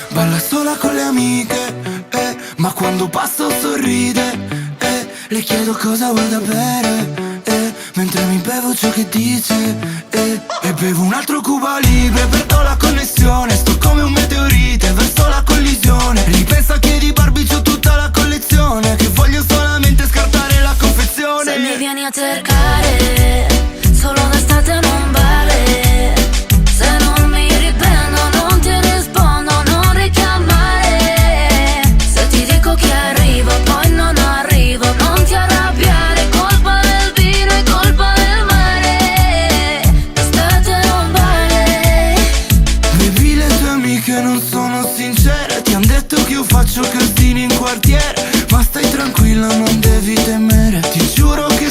Balla sola con le amiche, ma quando passo sorride, le chiedo cosa vuoi da bere, mentre mi bevo ciò che dice, e bevo un altro Cuba Libre, perdo la connessione, sto come un meteorite verso la collisione. Ripensa che di Barbie c'ho tutta la collezione, che voglio solamente scartare la confezione. Se mi vieni a cercare, solo d'estate non vale. Se non mi riprendo, non ti rispondo, non richiamare. Se ti dico che arrivo, poi non arrivo, non ti arrabbiare. Colpa del vino e colpa del mare. D'estate non vale. Baby, le tue amiche non sono sincere, ti han detto che io faccio casini in quartiere, ma stai tranquilla, non devi temere.